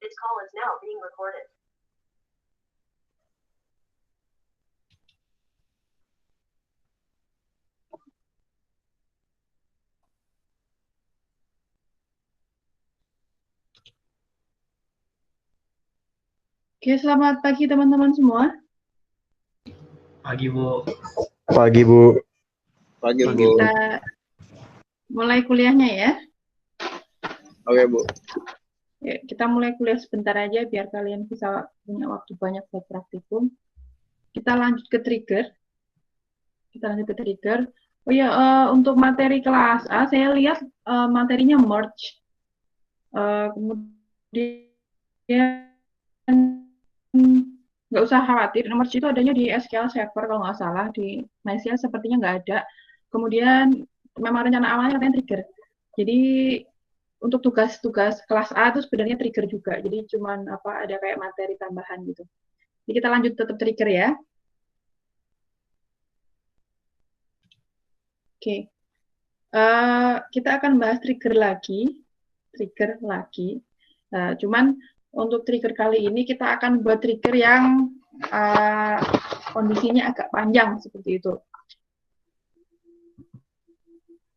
This call is now being recorded. Oke, selamat pagi teman-teman semua. Pagi, Bu. Pagi, Bu. Pagi, Bu. Kita mulai kuliahnya ya. Oke, Bu. Ya, kita mulai kuliah sebentar aja biar kalian bisa punya waktu banyak buat praktikum. Kita lanjut ke trigger. Oh ya, untuk materi kelas A, saya lihat materinya merge. Kemudian nggak usah khawatir, merge itu adanya di SQL Server kalau nggak salah, di MySQL sepertinya nggak ada. Kemudian memang rencana awalnya katanya trigger. Jadi untuk tugas-tugas kelas A itu sebenarnya trigger juga. Jadi cuman ada kayak materi tambahan gitu. Jadi kita lanjut tetap trigger ya. Oke. Kita akan bahas trigger lagi. Cuman untuk trigger kali ini kita akan buat trigger yang kondisinya agak panjang seperti itu.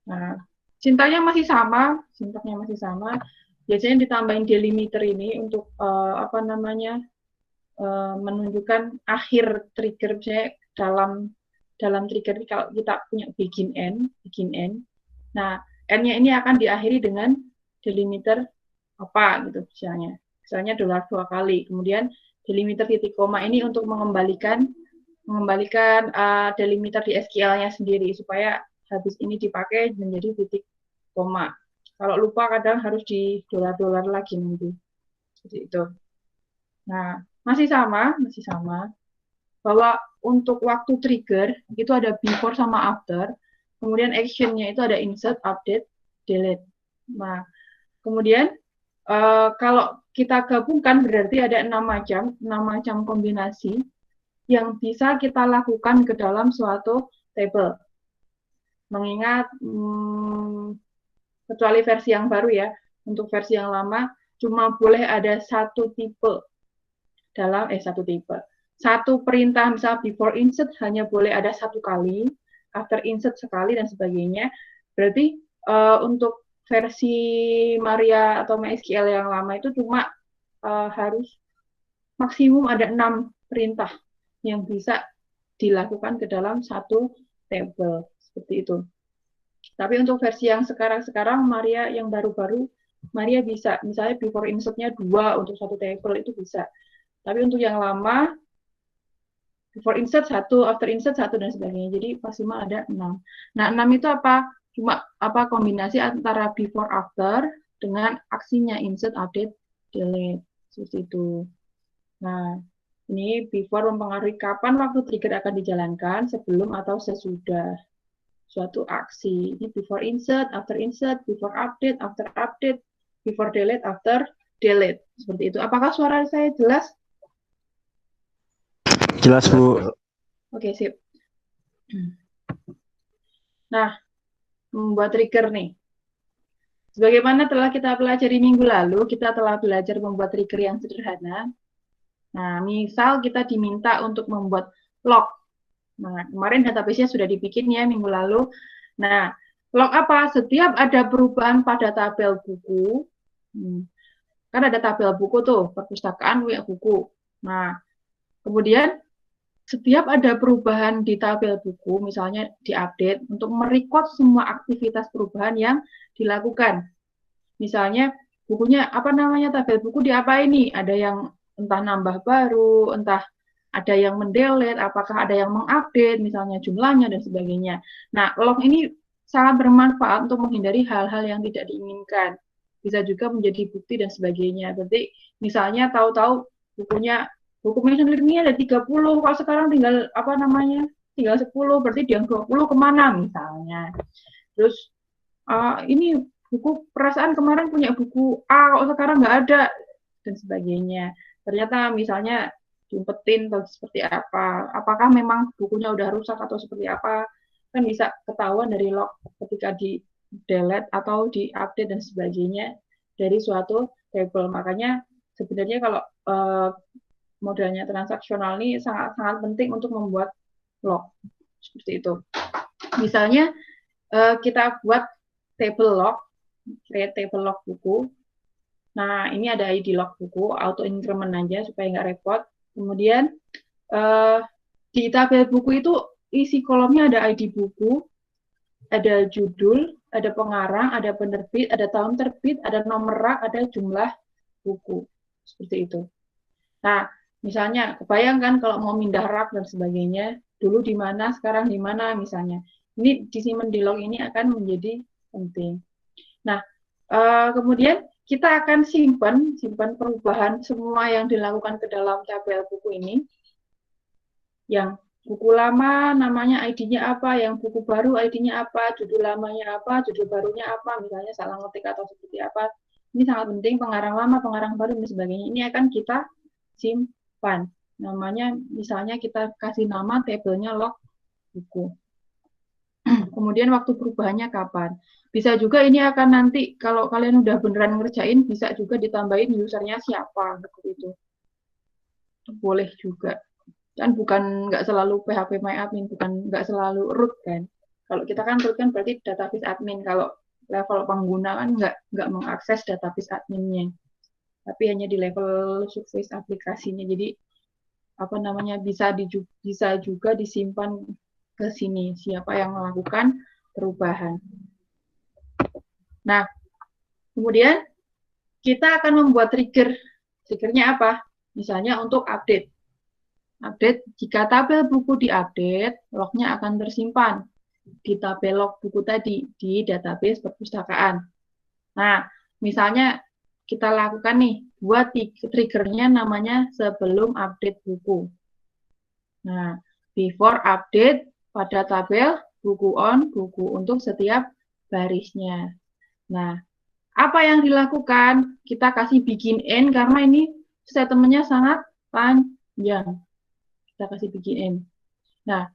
Nah, sintaknya masih sama. Biasanya ditambahin delimiter ini untuk menunjukkan akhir trigger. Misalnya dalam trigger kalau kita punya begin end. Nah, n-nya ini akan diakhiri dengan delimiter apa gitu misalnya $2 kali. Kemudian delimiter titik koma ini untuk mengembalikan delimiter di SQL-nya sendiri supaya habis ini dipakai menjadi titik koma. Kalau lupa kadang harus di $$ lagi nanti. Seperti itu. Nah, masih sama bahwa untuk waktu trigger itu ada before sama after. Kemudian action-nya itu ada insert, update, delete. Nah, kemudian kalau kita gabungkan berarti ada 6 macam kombinasi yang bisa kita lakukan ke dalam suatu table. Mengingat kecuali versi yang baru ya, untuk versi yang lama cuma boleh ada satu perintah, misal before insert hanya boleh ada 1 kali, after insert sekali dan sebagainya. Berarti untuk versi Maria atau MySQL yang lama itu cuma harus maksimum ada 6 perintah yang bisa dilakukan ke dalam satu table seperti itu. Tapi untuk versi yang sekarang Maria yang baru-baru, Maria bisa misalnya before insert-nya 2 untuk satu table itu bisa. Tapi untuk yang lama before insert 1, after insert 1 dan sebagainya. Jadi maksimal ada 6. Nah, 6 itu apa? Cuma kombinasi antara before after dengan aksinya insert, update, delete seperti itu. Nah, ini before mempengaruhi kapan waktu trigger akan dijalankan, sebelum atau sesudah suatu aksi. Ini before insert, before update, after update, before delete, after delete. Seperti itu. Apakah suara saya jelas? Jelas, Bu. Oke, sip. Nah, membuat trigger nih. Sebagaimana telah kita pelajari minggu lalu, kita telah belajar membuat trigger yang sederhana. Nah, misal kita diminta untuk membuat log. Nah, kemarin database-nya sudah dibikin ya minggu lalu. Nah, log apa? Setiap ada perubahan pada tabel buku, kan ada tabel buku tuh, perpustakaan, buku. Nah, kemudian setiap ada perubahan di tabel buku, misalnya diupdate, untuk merecord semua aktivitas perubahan yang dilakukan. Misalnya, bukunya, tabel buku diapain nih? Ada yang entah nambah baru, entah ada yang mendelete, apakah ada yang mengupdate, misalnya jumlahnya, dan sebagainya. Nah, log ini sangat bermanfaat untuk menghindari hal-hal yang tidak diinginkan. Bisa juga menjadi bukti dan sebagainya. Berarti, misalnya tahu-tahu buku mention ini ada 30, kalau sekarang tinggal tinggal 10, berarti yang 20 kemana misalnya. Terus ini buku perasaan kemarin punya buku A, kok sekarang nggak ada dan sebagainya. Ternyata misalnya diumpetin atau seperti apa, apakah memang bukunya udah rusak atau seperti apa, kan bisa ketahuan dari log ketika di delete atau di update dan sebagainya dari suatu table. Makanya sebenarnya kalau modelnya transaksional ini sangat penting untuk membuat log seperti itu. Misalnya kita buat table log, create table log buku. Nah, ini ada ID log buku, auto increment aja supaya nggak repot. Kemudian di tabel buku itu isi kolomnya ada ID buku, ada judul, ada pengarang, ada penerbit, ada tahun terbit, ada nomor rak, ada jumlah buku. Seperti itu. Nah, misalnya kebayangkan kalau mau pindah rak dan sebagainya, dulu di mana, sekarang di mana misalnya. Ini disimpan di log ini akan menjadi penting. Nah, kemudian kita akan simpan perubahan semua yang dilakukan ke dalam tabel buku ini. Yang buku lama namanya ID-nya apa, yang buku baru ID-nya apa, judul lamanya apa, judul barunya apa, misalnya salah ngetik atau seperti apa. Ini sangat penting, pengarang lama, pengarang baru, dan sebagainya. Ini akan kita simpan. Namanya, misalnya kita kasih nama tabelnya log buku. Kemudian waktu perubahannya kapan. Bisa juga ini akan nanti, kalau kalian udah beneran ngerjain, bisa juga ditambahin usernya siapa, seperti itu. Boleh juga. Kan bukan nggak selalu PHP MyAdmin, bukan nggak selalu root kan. Kalau kita kan root kan berarti database admin. Kalau level pengguna kan nggak mengakses database adminnya, tapi hanya di level surface aplikasinya. Jadi apa namanya bisa juga disimpan ke sini siapa yang melakukan perubahan. Nah, kemudian kita akan membuat trigger. Triggernya apa? Misalnya untuk update. Jika tabel buku diupdate, lognya akan tersimpan di tabel log buku tadi di database perpustakaan. Nah, misalnya kita lakukan nih, buat triggernya namanya sebelum update buku. Nah, before update pada tabel buku on, buku untuk setiap barisnya. Nah, apa yang dilakukan? Kita kasih begin end karena ini statementnya sangat panjang. Kita kasih begin end. Nah,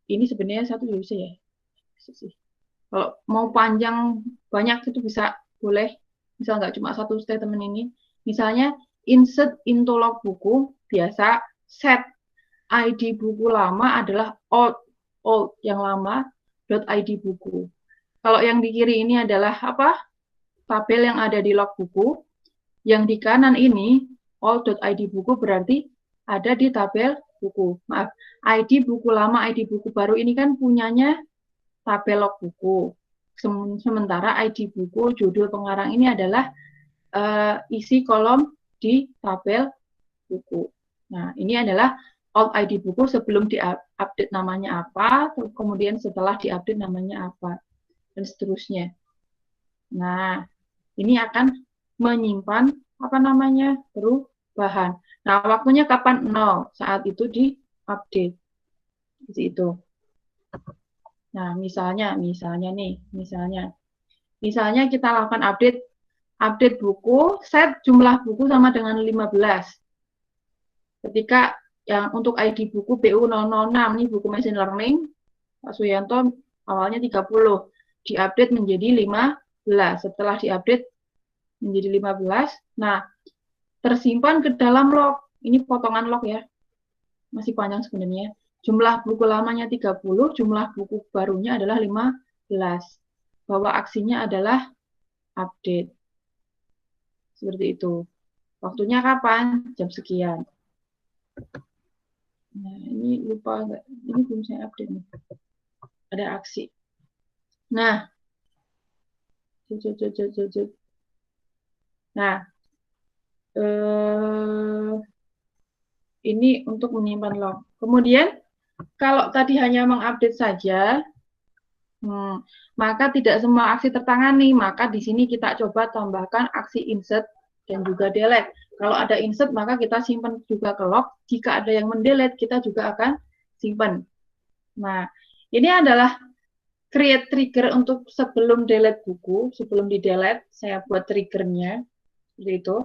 ini sebenarnya satu bisa ya. Kalau mau panjang banyak itu bisa boleh. Misal nggak cuma satu statement ini. Misalnya insert into log buku biasa set ID buku lama adalah old yang lama .id buku. Kalau yang di kiri ini adalah apa? Tabel yang ada di log buku. Yang di kanan ini old.id buku berarti ada di tabel buku. Maaf, ID buku lama, ID buku baru ini kan punyanya tabel log buku. Sementara ID buku, judul, pengarang ini adalah isi kolom di tabel buku. Nah, ini adalah old ID buku sebelum diupdate namanya apa, kemudian setelah diupdate namanya apa, dan seterusnya. Nah, ini akan menyimpan apa namanya perubahan. Nah, waktunya kapan? 0, saat itu di-update. Seperti itu. Nah, misalnya kita lakukan update buku, set jumlah buku sama dengan 15. Ketika yang untuk ID buku BU006, ini buku machine learning, Pak Suyanto awalnya 30, diupdate menjadi 15. Setelah diupdate menjadi 15, nah, tersimpan ke dalam log. Ini potongan log ya. Masih panjang sebenarnya. Jumlah buku lamanya 30, jumlah buku barunya adalah 15. Bahwa aksinya adalah update. Seperti itu. Waktunya kapan? Jam sekian. Nah, ini lupa enggak? Ini belum saya update nih. Ada aksi. Nah. Nah, ini untuk menyimpan log. Kemudian, kalau tadi hanya mengupdate saja, maka tidak semua aksi tertangani. Maka di sini kita coba tambahkan aksi insert dan juga delete. Kalau ada insert, maka kita simpan juga ke log. Jika ada yang mendelete, kita juga akan simpan. Nah, ini adalah create trigger untuk sebelum delete buku. Sebelum di-delete, saya buat triggernya. Seperti itu.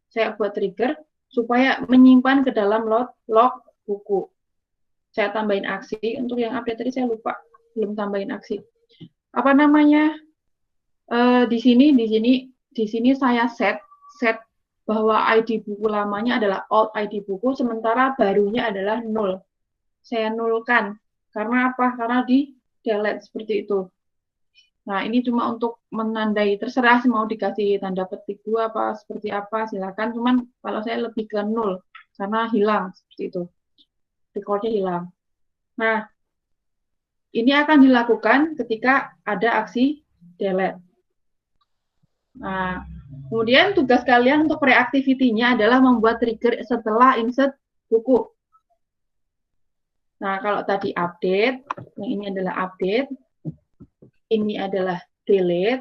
Saya buat trigger supaya menyimpan ke dalam log buku. Saya tambahin aksi. Untuk yang update tadi saya lupa. Belum tambahin aksi. Apa namanya? Di sini saya set bahwa ID buku lamanya adalah old ID buku, sementara barunya adalah 0. Saya nulkan. Karena apa? Karena di delete seperti itu. Nah, ini cuma untuk menandai, terserah sih mau dikasih tanda petik 2 apa, seperti apa, silakan. Cuman kalau saya lebih ke 0, karena hilang, seperti itu. Recordnya hilang. Nah, ini akan dilakukan ketika ada aksi delete. Nah, kemudian tugas kalian untuk reactivity-nya adalah membuat trigger setelah insert buku. Nah, kalau tadi update, yang ini adalah update, ini adalah delete,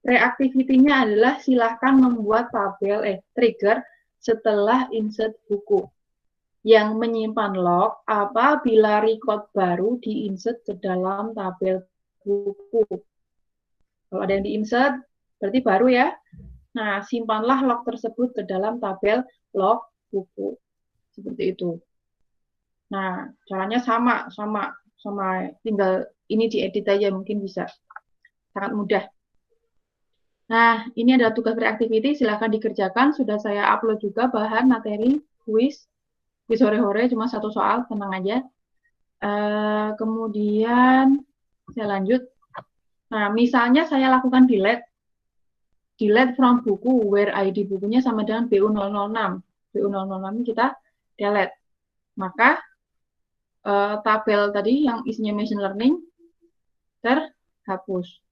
reactivity-nya adalah silahkan membuat tabel trigger setelah insert buku yang menyimpan log apabila record baru diinsert ke dalam tabel buku. Kalau ada yang diinsert, berarti baru ya. Nah, simpanlah log tersebut ke dalam tabel log buku. Seperti itu. Nah, caranya sama, tinggal ini diedit aja mungkin bisa. Sangat mudah. Nah, ini adalah tugas reactivity, silahkan dikerjakan. Sudah saya upload juga bahan materi kuis sore-sore, cuma 1 soal, tenang aja. Kemudian saya lanjut. Nah, misalnya saya lakukan delete from buku, where ID bukunya sama dengan BU006. BU006 ini kita delete. Maka tabel tadi yang isinya machine learning terhapus.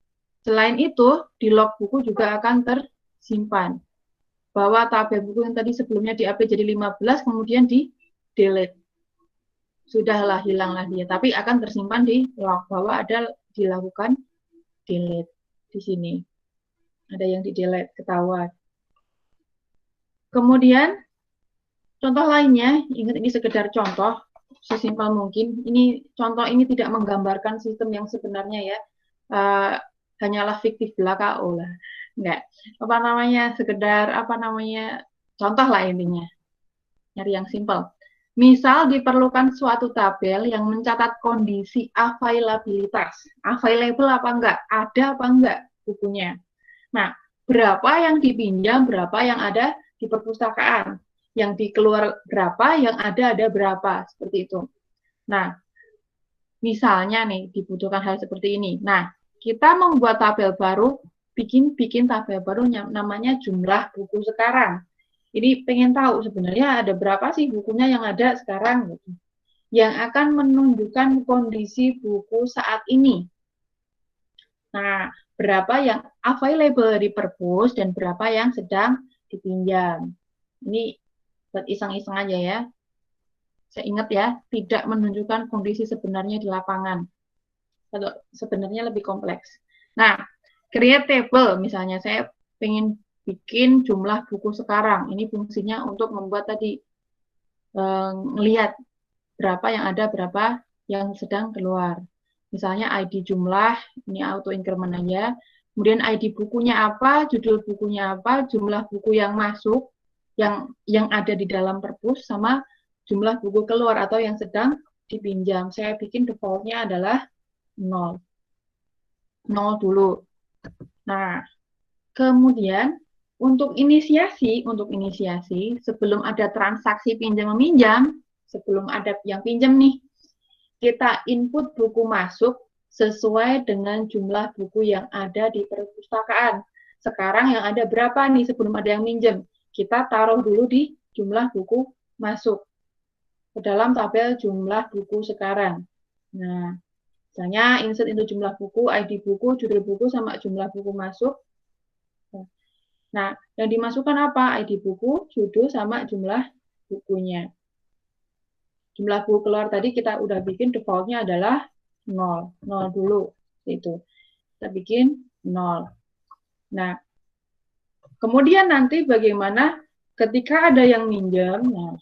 Selain itu, di log buku juga akan tersimpan. Bahwa tabel buku yang tadi sebelumnya di-update jadi 15, kemudian di-delete. Sudahlah, hilanglah dia. Tapi akan tersimpan di log, bahwa ada dilakukan delete. Di sini. Ada yang di-delete, ketahuan. Kemudian, contoh lainnya, ingat ini sekedar contoh, sesimpel mungkin. Ini contoh ini tidak menggambarkan sistem yang sebenarnya ya. Hanyalah fiktif belaka, enggak. Sekedar contoh lah intinya. Nyari yang simpel. Misal diperlukan suatu tabel yang mencatat kondisi availabilitas. Available apa enggak? Ada apa enggak bukunya? Nah, berapa yang dipinjam, berapa yang ada di perpustakaan. Yang dikeluar berapa, yang ada berapa. Seperti itu. Nah, misalnya nih, dibutuhkan hal seperti ini. Nah, kita membuat tabel baru, bikin tabel baru namanya jumlah buku sekarang. Ini pengen tahu sebenarnya ada berapa sih bukunya yang ada sekarang, gitu. Yang akan menunjukkan kondisi buku saat ini. Nah, berapa yang available di perpus dan berapa yang sedang dipinjam. Ini buat iseng-iseng aja ya. Saya ingat ya, tidak menunjukkan kondisi sebenarnya di lapangan. Kalau sebenarnya lebih kompleks. Nah, create table misalnya saya pengen bikin jumlah buku sekarang. Ini fungsinya untuk membuat tadi ngelihat berapa yang ada, berapa yang sedang keluar. Misalnya ID jumlah, ini auto increment aja. Kemudian ID bukunya apa, judul bukunya apa, jumlah buku yang masuk, yang ada di dalam perpus, sama jumlah buku keluar atau yang sedang dipinjam. Saya bikin default-nya adalah 0 dulu. Nah, kemudian untuk inisiasi sebelum ada transaksi pinjam-meminjam, sebelum ada yang pinjam nih, kita input buku masuk sesuai dengan jumlah buku yang ada di perpustakaan. Sekarang yang ada berapa nih sebelum ada yang minjem? Kita taruh dulu di jumlah buku masuk ke dalam tabel jumlah buku sekarang. Nah, misalnya insert into jumlah buku, ID buku, judul buku, sama jumlah buku masuk. Nah, yang dimasukkan apa? ID buku, judul, sama jumlah bukunya. Jumlah buku keluar tadi kita udah bikin default-nya adalah 0 dulu. Itu. Kita bikin 0. Nah, kemudian nanti bagaimana ketika ada yang minjem, nah,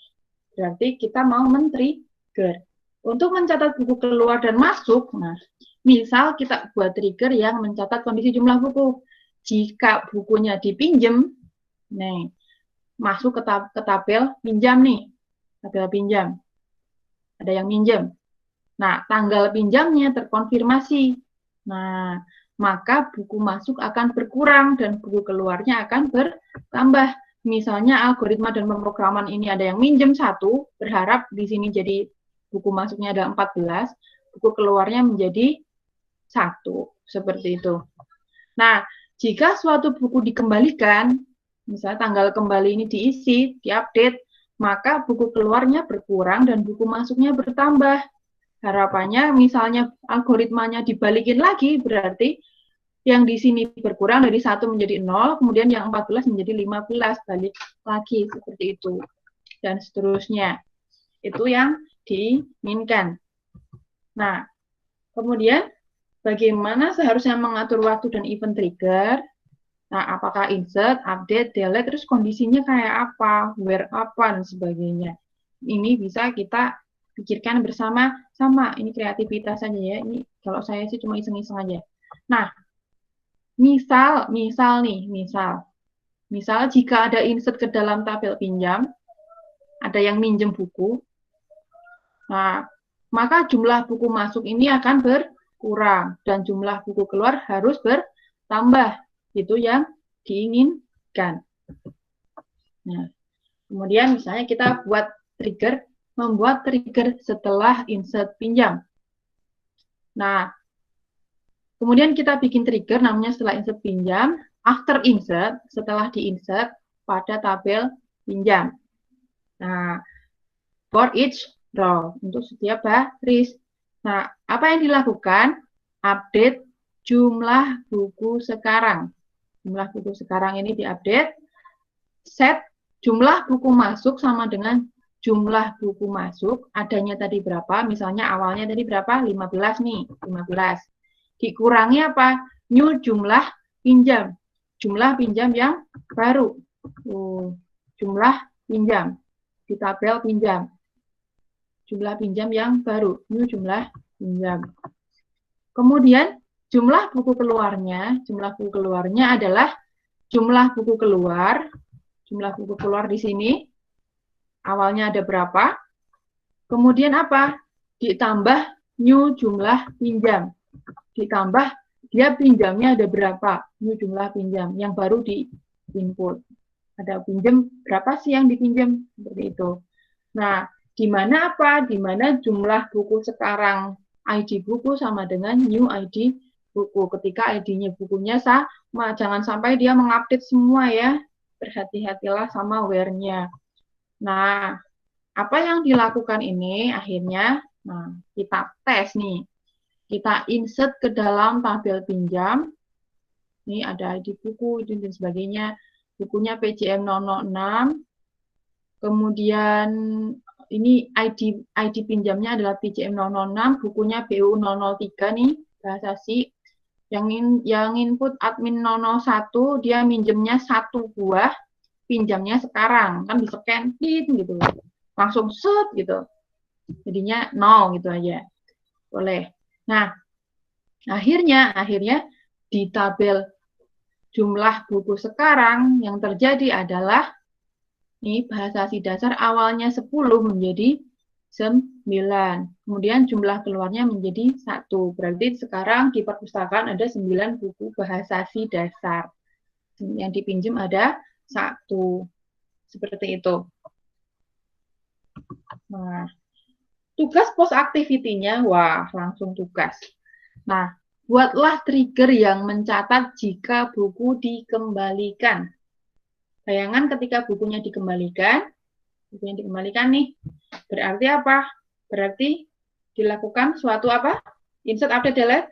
berarti kita mau men-trigger. Untuk mencatat buku keluar dan masuk, nah, misal kita buat trigger yang mencatat kondisi jumlah buku. Jika bukunya dipinjam, nih, masuk ke tabel pinjam nih, tabel pinjam. Ada yang minjem. Nah, tanggal pinjamnya terkonfirmasi. Nah, maka buku masuk akan berkurang dan buku keluarnya akan bertambah. misalnya algoritma dan pemrograman ini ada yang minjem 1, berharap di sini jadi buku masuknya ada 14, buku keluarnya menjadi 1, seperti itu. Nah, jika suatu buku dikembalikan, misalnya tanggal kembali ini diisi, diupdate, maka buku keluarnya berkurang dan buku masuknya bertambah. Harapannya misalnya algoritmanya dibalikin lagi, berarti yang di sini berkurang dari 1 menjadi 0, kemudian yang 14 menjadi 15, balik lagi seperti itu. Dan seterusnya. Itu yang diinginkan. Nah, kemudian bagaimana seharusnya mengatur waktu dan event trigger? Nah, apakah insert, update, delete, terus kondisinya kayak apa, where apa, dan sebagainya. Ini bisa kita pikirkan bersama-sama. Ini kreativitas saja ya. Ini kalau saya sih cuma iseng-iseng aja. Nah, misal jika ada insert ke dalam tabel pinjam, ada yang minjem buku, nah, maka jumlah buku masuk ini akan berkurang dan jumlah buku keluar harus bertambah. Itu yang diinginkan. Nah, kemudian misalnya kita membuat trigger setelah insert pinjam. Nah, kemudian kita bikin trigger namanya setelah insert pinjam, after insert, setelah diinsert pada tabel pinjam. Nah, for each row, untuk setiap baris. Nah, apa yang dilakukan? Update jumlah buku sekarang. Jumlah buku sekarang ini diupdate. Set jumlah buku masuk sama dengan jumlah buku masuk. Adanya tadi berapa? Misalnya awalnya tadi berapa? 15 nih, 15. Dikurangi apa? New jumlah pinjam. Jumlah pinjam yang baru. Jumlah pinjam. Di tabel pinjam. Jumlah pinjam yang baru. New jumlah pinjam. Kemudian jumlah buku keluarnya. Jumlah buku keluarnya adalah jumlah buku keluar. Jumlah buku keluar di sini. Awalnya ada berapa? Kemudian apa? Ditambah new jumlah pinjam. Ditambah dia pinjamnya ada berapa, ini jumlah pinjam yang baru di input. Ada pinjam berapa sih yang dipinjam, seperti itu. Nah, di mana apa? Di mana jumlah buku sekarang ID buku sama dengan new ID buku. Ketika ID-nya bukunya sama, jangan sampai dia mengupdate semua ya. Berhati-hatilah sama where-nya. Nah, apa yang dilakukan ini akhirnya, nah kita tes nih. Kita insert ke dalam tabel pinjam. Ini ada ID buku dan sebagainya. Bukunya PJM 006. Kemudian ini ID pinjamnya adalah PJM 006, bukunya BU 003 nih, bahasa C. Yang input admin 001, dia minjemnya 1 buah, pinjamnya sekarang. Kan di-scan gitu. Langsung set gitu. Jadinya 0 gitu aja. Boleh. Nah, akhirnya di tabel jumlah buku sekarang yang terjadi adalah ini bahasa C dasar awalnya 10 menjadi 9. Kemudian jumlah keluarnya menjadi 1. Berarti sekarang di perpustakaan ada 9 buku bahasa C dasar. Yang dipinjam ada 1. Seperti itu. Nah, tugas post activity-nya, wah, langsung tugas. Nah, buatlah trigger yang mencatat jika buku dikembalikan. Bayangan ketika bukunya dikembalikan nih, berarti apa? Berarti dilakukan suatu apa? Insert, update, delete.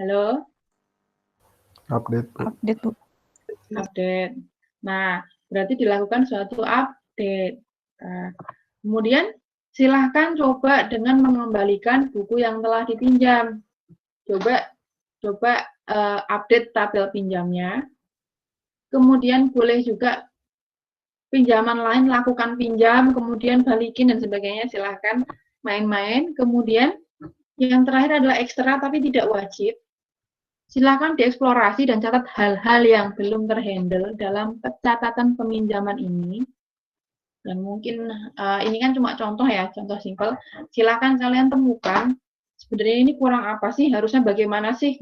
Halo? Update, Bu. Update, Bu. Update. Nah, berarti dilakukan suatu update. Nah, kemudian silahkan coba dengan mengembalikan buku yang telah dipinjam. Coba update tabel pinjamnya. Kemudian boleh juga pinjaman lain lakukan pinjam, kemudian balikin dan sebagainya. Silahkan main-main. Kemudian yang terakhir adalah ekstra tapi tidak wajib. Silakan dieksplorasi dan catat hal-hal yang belum terhandle dalam catatan peminjaman ini. Dan mungkin ini kan cuma contoh ya, contoh simpel. Silakan kalian temukan sebenarnya ini kurang apa sih, harusnya bagaimana sih?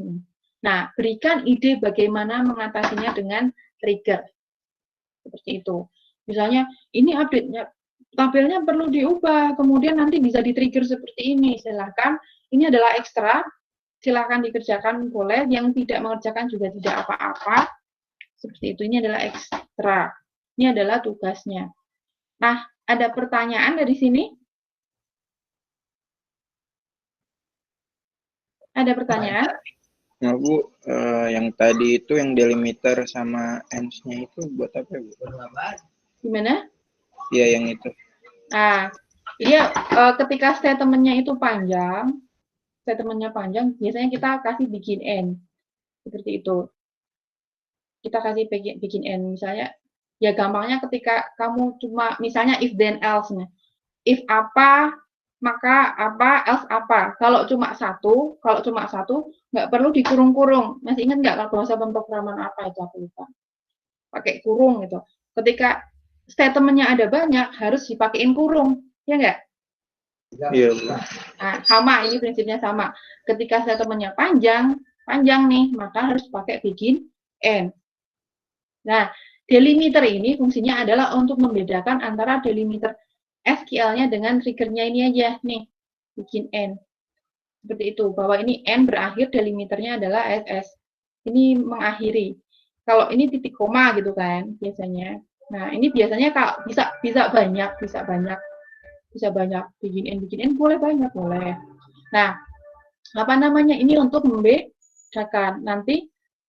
Nah, berikan ide bagaimana mengatasinya dengan trigger. Seperti itu. Misalnya, ini update-nya, tabelnya perlu diubah, kemudian nanti bisa di-trigger seperti ini. Silahkan, ini adalah ekstra, silahkan dikerjakan boleh, yang tidak mengerjakan juga tidak apa-apa. Seperti itu, ini adalah ekstra. Ini adalah tugasnya. Nah, ada pertanyaan dari sini? Ada pertanyaan? Nah, Bu, yang tadi itu yang delimiter sama ends-nya itu buat apa, Bu? Gimana? Iya, yang itu. Nah, iya, ketika statement-nya itu panjang, biasanya kita kasih bikin end. Seperti itu. Kita kasih bikin end. Misalnya, ya gampangnya ketika kamu cuma, misalnya if then else. If apa, maka apa, else apa. Kalau cuma satu, nggak perlu dikurung-kurung. Masih ingat nggak kalau bahasa pemrograman apa itu, aku lupa. Pakai kurung gitu. Ketika statement-nya ada banyak, harus dipakein kurung. Ya nggak? Iya, Bu. Nah, sama, ini prinsipnya sama. Ketika statement-nya panjang nih, maka harus pakai bikin end. Nah, delimiter ini fungsinya adalah untuk membedakan antara delimiter SQL-nya dengan trigger-nya ini aja, nih, bikin end. Seperti itu, bahwa ini end berakhir, delimiternya adalah SS. Ini mengakhiri. Kalau ini titik koma gitu kan, biasanya. Nah, ini biasanya kalau bisa banyak, bikin end boleh banyak, boleh. Nah, apa namanya, ini untuk membedakan. Nanti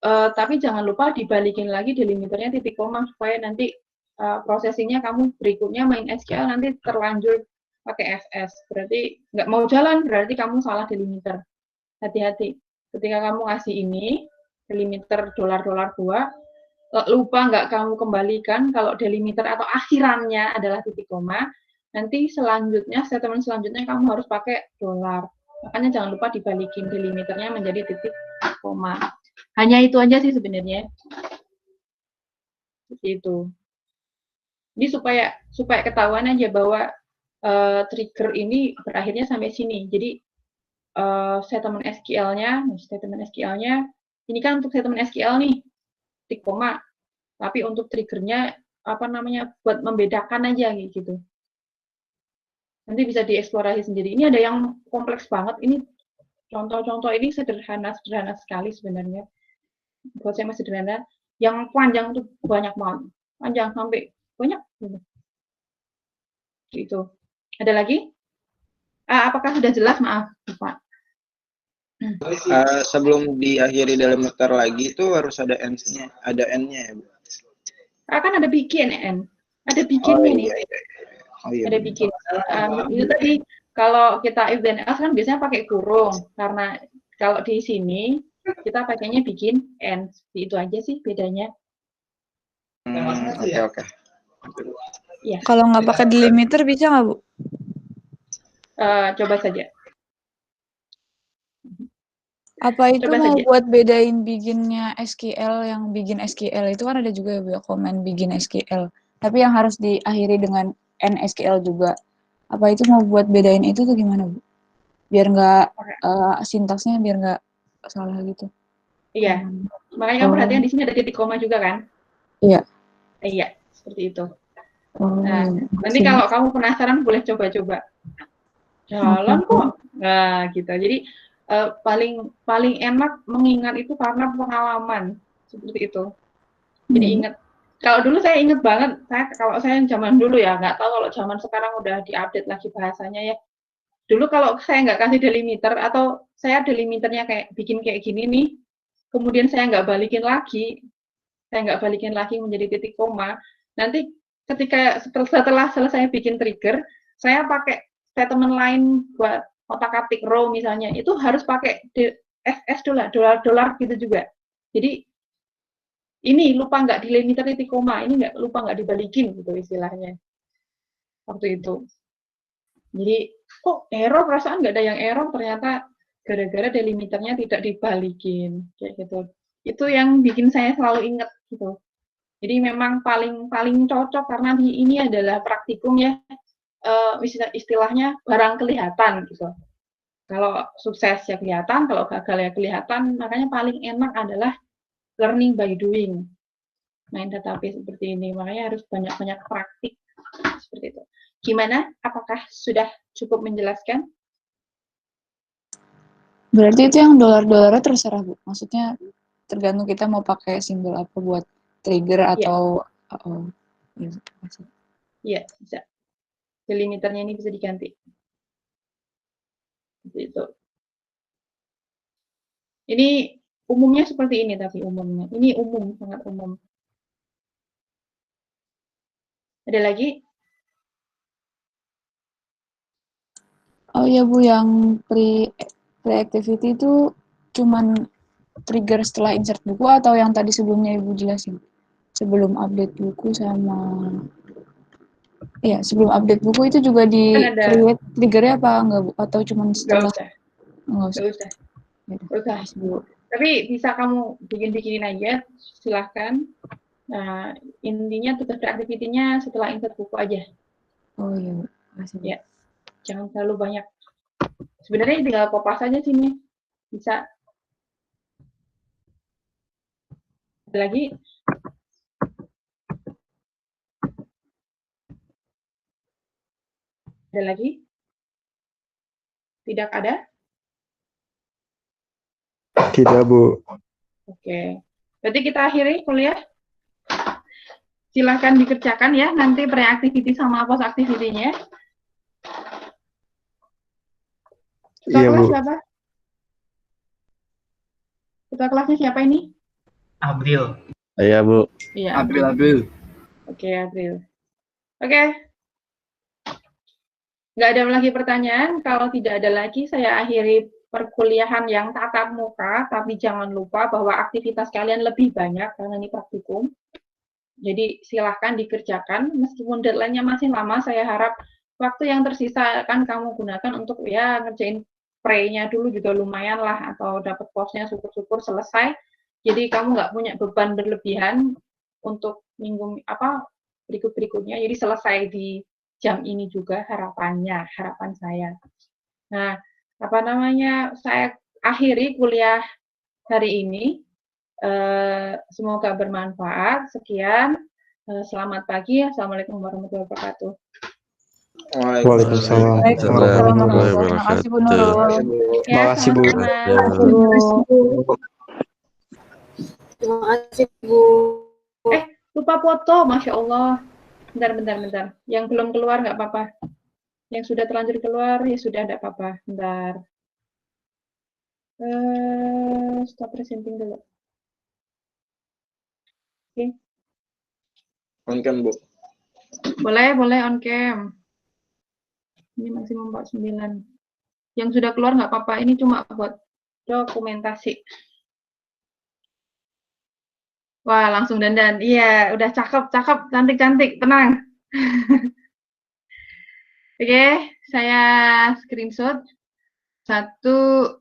tapi jangan lupa dibalikin lagi delimiternya titik koma supaya nanti prosesingnya kamu berikutnya main SQL nanti terlanjur pakai SS. Berarti nggak mau jalan, berarti kamu salah delimiter. Hati-hati. Ketika kamu ngasih ini, delimiter dolar-dolar 2, lupa nggak kamu kembalikan kalau delimiter atau akhirannya adalah titik koma, nanti selanjutnya, statement selanjutnya kamu harus pakai dolar. Makanya jangan lupa dibalikin delimiternya menjadi titik koma. Hanya itu aja sih sebenarnya. Seperti itu. Ini supaya ketahuan aja bahwa trigger ini berakhirnya sampai sini. Jadi statement SQL-nya, ini kan untuk statement SQL nih, titik koma. Tapi untuk triggernya buat membedakan aja gitu. Nanti bisa dieksplorasi sendiri. Ini ada yang kompleks banget. Ini contoh-contoh ini sederhana sekali sebenarnya. Buat saya masih sederhana. Yang panjang itu banyak banget. Panjang sampai banyak. Gitu. Ada lagi? Apakah sudah jelas? Maaf, Pak. Sebelum diakhiri delimiter lagi itu harus ada ends-nya, ada end-nya ya, Bu? Kan ada bikin N. Ada bikinnya nih. Oh, iya. Ada bikin. Itu tadi kalau kita if then else kan biasanya pakai kurung, karena kalau di sini kita pakainya bikin N. Itu aja sih bedanya. Oke. Ya. Kalau nggak pakai delimiter bisa nggak, Bu? Coba saja. Apa itu Coba mau saja. buat bedain bikinnya SQL, yang bikin SQL itu kan ada juga ya komen bikin SQL. Tapi yang harus diakhiri dengan NSQL juga. Apa itu mau buat bedain itu tuh gimana, Bu? Biar nggak sintaksnya biar nggak salah gitu. Iya. Makanya kamu perhatikan di sini ada titik koma juga kan? Iya. Iya, seperti itu. Oh, Nah, nanti kalau kamu penasaran boleh coba-coba. Jalan kok. Nah, gitu. Jadi paling enak mengingat itu karena pengalaman seperti itu. Jadi ingat. Kalau dulu saya ingat banget, kalau saya zaman dulu ya, nggak tahu kalau zaman sekarang udah diupdate lagi bahasanya ya. Dulu kalau saya nggak kasih delimiter atau saya delimiternya bikin kayak gini nih, kemudian saya nggak balikin lagi menjadi titik koma, nanti ketika setelah selesai bikin trigger, saya pakai statement lain buat otak-atik row misalnya, itu harus pakai SS dolar gitu juga. Jadi ini lupa nggak delimiter titik koma, ini lupa nggak dibalikin gitu istilahnya. Waktu itu. Jadi kok error, perasaan nggak ada yang error, ternyata gara-gara delimiternya tidak dibalikin kayak gitu. Itu yang bikin saya selalu ingat gitu. Jadi memang paling cocok karena ini adalah praktikum ya, istilahnya barang kelihatan gitu. Kalau sukses ya kelihatan, kalau gagal ya kelihatan. Makanya paling enak adalah learning by doing. Main database seperti ini. Makanya harus banyak-banyak praktik seperti itu. Gimana? Apakah sudah cukup menjelaskan? Berarti itu yang dolar-dolarnya terserah, Bu. Maksudnya tergantung kita mau pakai simbol apa buat trigger Iya. atau ya, makasih. Iya, bisa. Delimiternya ini bisa diganti. Seperti itu. Ini umumnya seperti ini, tapi umumnya. Ini umum, sangat umum. Ada lagi? Oh iya Bu, yang pre-activity itu cuman trigger setelah insert buku atau yang tadi sebelumnya Ibu jelasin? Sebelum update buku sama... Iya, sebelum update buku itu juga di Kan ada, create triggernya apa enggak Bu? Atau cuman nggak setelah? usah, Enggak usah. nggak usah, Ya udah, nggak usah. makasih, Bu. Tapi bisa kamu bikin-bikinin aja, silahkan. Nah, intinya tugas aktivitinya setelah insert buku aja. Oh iya Bu, makasih Bu. Ya, jangan terlalu banyak. Sebenarnya tinggal kopas aja sini. Bisa. Ada lagi? Ada lagi? Tidak ada? Tidak, Bu. Oke. Berarti kita akhiri kuliah. Silahkan dikerjakan ya, nanti pre-activity sama post activity-nya. Ketua Iya, kelas Bu. siapa? Ketua kelasnya siapa ini? Abril. Iya, Bu. Iya, Abril. Oke, April. Oke. Nggak ada lagi pertanyaan. Kalau tidak ada lagi, saya akhiri perkuliahan yang tatap muka, tapi jangan lupa bahwa aktivitas kalian lebih banyak karena ini praktikum. Jadi silahkan dikerjakan, meskipun deadline-nya masih lama, saya harap waktu yang tersisa akan kamu gunakan untuk ya ngerjain pre-nya dulu juga lumayan lah, atau dapat posnya syukur-syukur selesai. Jadi kamu nggak punya beban berlebihan untuk minggu berikut-berikutnya. Jadi selesai di jam ini juga harapan saya. Nah, saya akhiri kuliah hari ini. Semoga bermanfaat. Sekian. Selamat pagi. Assalamualaikum warahmatullahi wabarakatuh. Waalaikumsalam. Waalaikumsalam warahmatullahi wabarakatuh. Terima kasih Bu Nurul. Ya, Makasih, Bu. sama-sama. Terima kasih, Bu. Lupa foto, Masya Allah. Bentar. Yang belum keluar nggak apa-apa. Yang sudah terlanjur keluar, ya sudah nggak apa-apa. Bentar. Stop presenting dulu. Oke. On cam, Bu. Boleh on cam. Ini maksimum 49. Yang sudah keluar nggak apa-apa. Ini cuma buat dokumentasi. Wah, langsung dandan. Iya, udah cakep, cantik, tenang. Oke, saya screenshot. 1,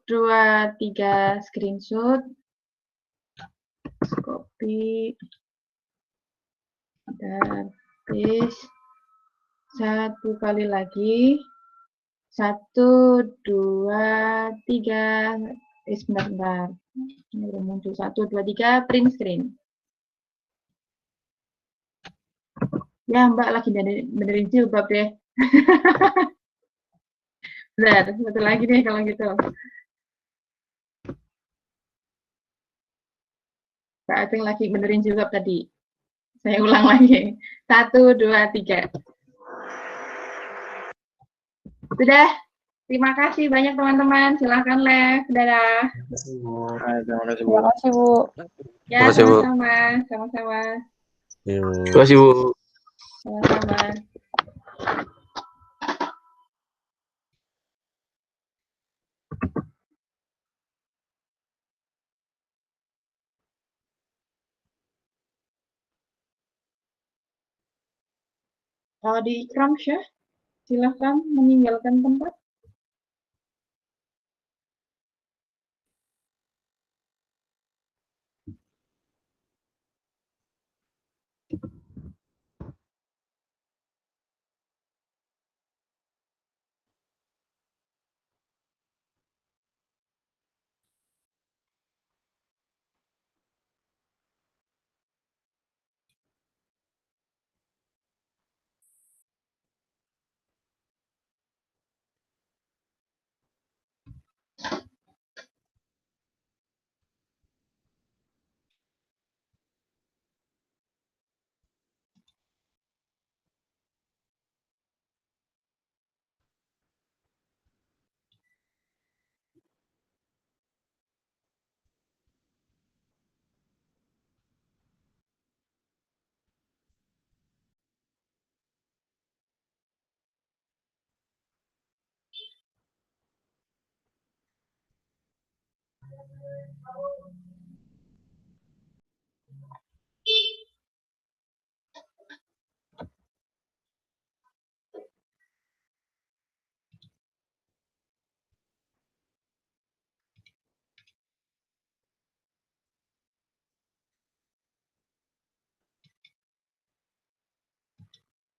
2, 3 screenshot. Copy. Dan paste. 1 kali lagi. 1, 2, 3. Sebentar. Ini belum muncul. 1, 2, 3. Print screen. Ya, Mbak lagi benerin jilbab deh. Bentar, satu lagi deh kalau gitu. Mbak Aceng lagi benerin jilbab tadi. Saya ulang lagi. 1, 2, 3. Sudah. Terima kasih banyak teman-teman. Silahkan live. Dadah. Terima kasih, Bu. Terima kasih Bu. Ya, Terima kasih, Bu. sama-sama. Terima kasih, Bu. Sama-sama. Kalau di Ikram Syah, silahkan meninggalkan tempat.